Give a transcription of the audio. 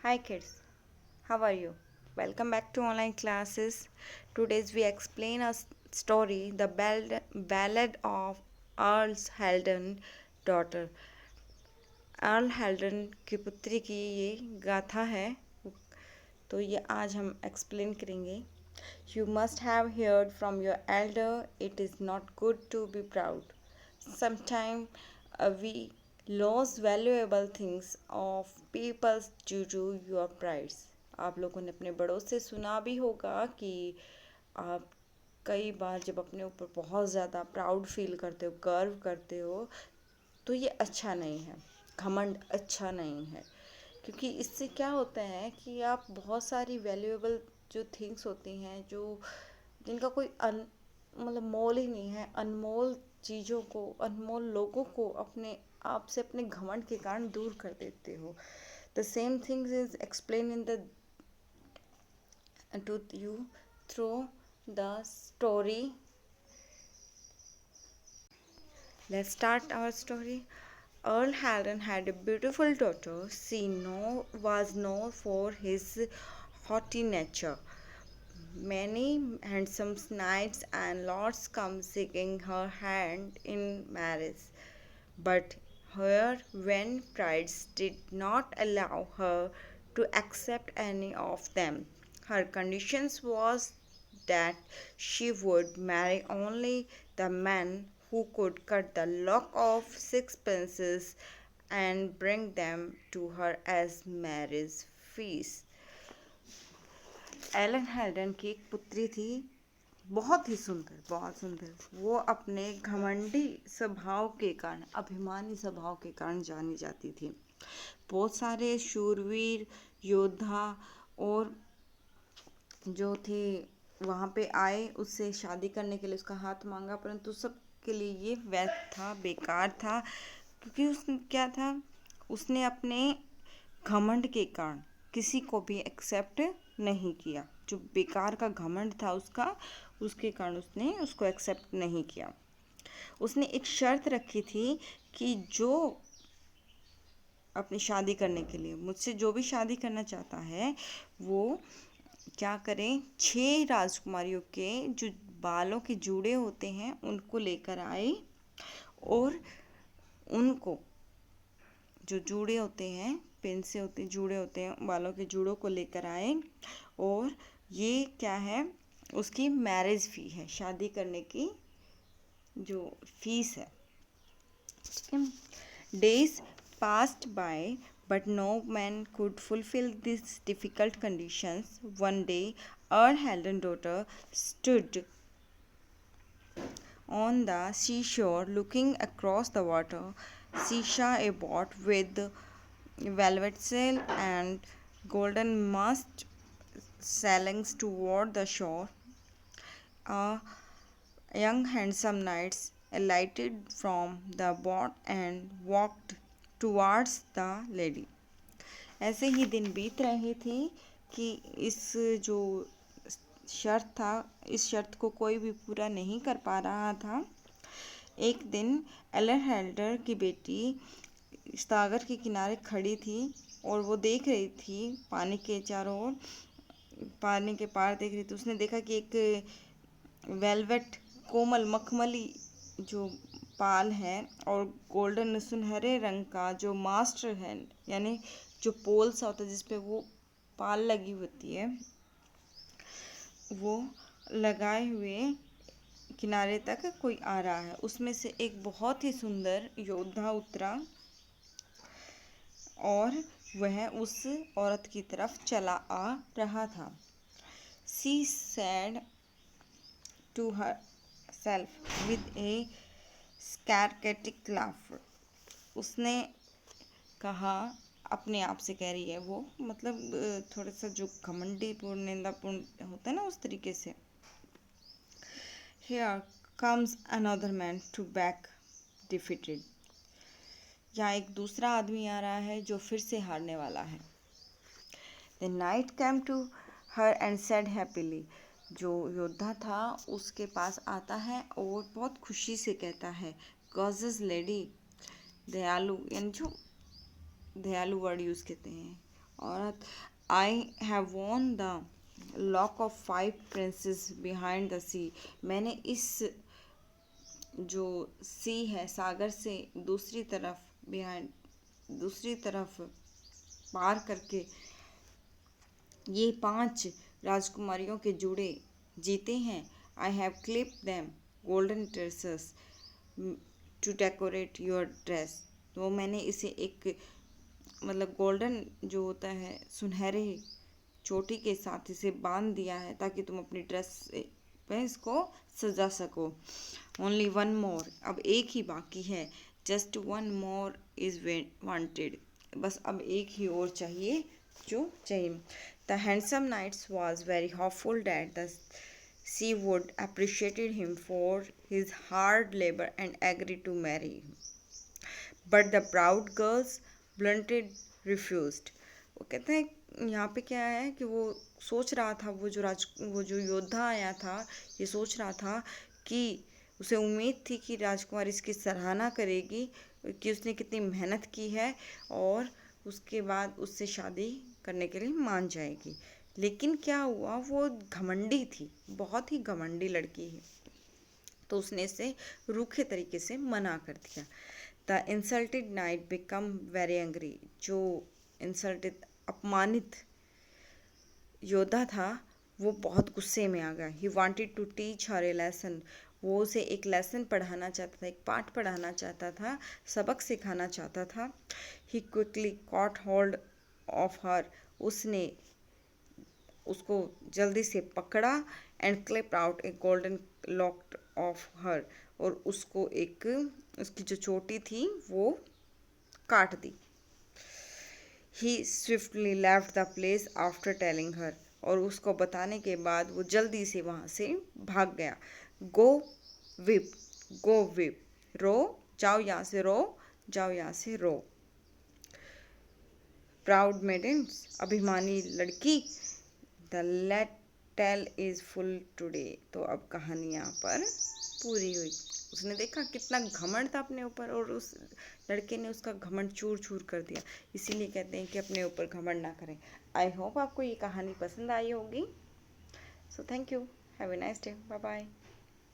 Hi kids, how are you? Welcome back to online classes. Today's we explain a story, the ballad of Earl's Haldon daughter. Earl हेल्डन की पुत्री की ये गाथा है, तो ये आज हम एक्सप्लेन करेंगे. You must have heard from your elder, it is not good to be proud. Sometimes we lose valuable things of people's due to your prides. आप लोगों ने अपने बड़ों से सुना भी होगा कि आप कई बार जब अपने ऊपर बहुत ज़्यादा प्राउड फील करते हो, गर्व करते हो, तो ये अच्छा नहीं है. घमंड अच्छा नहीं है, क्योंकि इससे क्या होता है कि आप बहुत सारी वैल्यूएबल जो थिंग्स होती हैं, जो जिनका कोई मतलब मोल ही नहीं है, अनमोल चीज़ों को, अनमोल लोगों को अपने आप से अपने घमंड के कारण दूर कर देते हो. The same things is explain in the to you through the story. Let's start our story. Earl Haldan had a beautiful daughter. She was known for his haughty nature. Many handsome knights and lords come seeking her hand in marriage. But her vain pride did not allow her to accept any of them. Her conditions was that she would marry only the man who could cut the lock of sixpences and bring them to her as marriage fees. Allen Helden की एक पुत्री थी, बहुत ही सुंदर, बहुत सुंदर. वो अपने घमंडी स्वभाव के कारण, अभिमानी स्वभाव के कारण जानी जाती थी. बहुत सारे शूरवीर योद्धा और जो थे वहाँ पे आए उससे शादी करने के लिए, उसका हाथ मांगा, परंतु सब के लिए ये व्यर्थ था, बेकार था. क्योंकि उसने क्या था, उसने अपने घमंड के कारण किसी को भी एक्सेप्ट नहीं किया. जो बेकार का घमंड था उसके कारण उसने उसको एक्सेप्ट नहीं किया. उसने एक शर्त रखी थी कि जो अपनी शादी करने के लिए मुझसे जो भी शादी करना चाहता है, वो क्या करें, 6 राजकुमारियों के जो बालों के जूड़े होते हैं उनको लेकर आए, और उनको जो जूड़े होते हैं, पिन से होते जूड़े होते हैं, बालों के जूड़ों को लेकर आए. और ये क्या है, उसकी मैरिज फी है, शादी करने की जो फीस है. Days passed by, but no man could fulfill these difficult conditions. One day, Earl Haldon daughter stood on the seashore looking across the water. She saw a boat with velvet sail and golden mast sailing toward the shore. A young handsome knight alighted from the boat and walked towards the lady. ऐसे ही दिन बीत रहे थे कि इस जो शर्त था, इस शर्त को कोई भी पूरा नहीं कर पा रहा था. एक दिन एलन हेल्डर की बेटी सागर के किनारे खड़ी थी और वो देख रही थी पानी के चारों ओर, पानी के पार देख रही थी. उसने देखा कि एक वेलवेट कोमल मखमली जो पाल है और गोल्डन सुनहरे रंग का जो मास्टर है, यानी जो पोल सा होता है जिसपे वो पाल लगी होती है, वो लगाए हुए किनारे तक कोई आ रहा है. उसमें से एक बहुत ही सुंदर योद्धा उतरा और वह उस औरत की तरफ चला आ रहा था. She said to herself with a sarcastic laugh. उसने कहा, अपने आप से कह रही है वो, मतलब थोड़ा सा जो घमंडी पूर्ण निंदापूर्ण होता है ना, उस तरीके से. Here comes another man to back defeated. यहाँ एक दूसरा आदमी आ रहा है जो फिर से हारने वाला है. The knight came to her and said happily. जो योद्धा था उसके पास आता है और बहुत खुशी से कहता है, Gorgeous lady, दयालु, यानी जो दयालु वर्ड यूज़ करते हैं, औरत, I have won the lock of 5 princes behind the sea. मैंने इस जो सी है, सागर से दूसरी तरफ पार करके ये 5 राजकुमारियों के जोड़े जीते हैं। I have clip them golden tresses to decorate your dress. तो मैंने इसे एक मतलब गोल्डन जो होता है सुनहरे चोटी के साथ इसे बांध दिया है ताकि तुम अपनी ड्रेस पे इसको सजा सको। ओनली वन मोर, अब एक ही बाकी है। Just one more is wanted, बस अब एक ही और चाहिए जो चाहिए। The handsome knights was very hopeful that the she would appreciated him for his hard labour and agree to marry, but the proud girls blunted refused. वो कहते हैं यहाँ पे क्या है कि वो सोच रहा था, वो जो योद्धा आया था, ये सोच रहा था कि उसे उम्मीद थी कि राजकुमारी इसकी सराहना करेगी कि उसने कितनी मेहनत की है और उसके बाद उससे शादी करने के लिए मान जाएगी। लेकिन क्या हुआ, वो घमंडी थी, बहुत ही घमंडी लड़की है, तो उसने इसे रूखे तरीके से मना कर दिया। The insulted knight become very angry, जो इंसल्टेड अपमानित योद्धा था वो बहुत गुस्से में आ गया। He wanted to teach her a lesson, वो उसे एक लेसन पढ़ाना चाहता था, एक पाठ पढ़ाना चाहता था, सबक सिखाना चाहता था। He quickly caught hold of her, उसने उसको जल्दी से पकड़ा and clip out a golden lock of her, और उसको एक उसकी जो चोटी थी वो काट दी। He swiftly left the place after telling her, और उसको बताने के बाद वो जल्दी से वहाँ से भाग गया। गो विप, गो विप, रो, जाओ यहाँ से रो, जाओ यहाँ से रो। प्राउड मेडन्स, अभिमानी लड़की। The late tale is full today, तो अब कहानी यहाँ पर पूरी हुई। उसने देखा कितना घमंड था अपने ऊपर, और उस लड़के ने उसका घमंड चूर चूर कर दिया। इसीलिए कहते हैं कि अपने ऊपर घमंड ना करें। आई होप आपको ये कहानी पसंद आई होगी। So thank you, have a nice day, bye bye.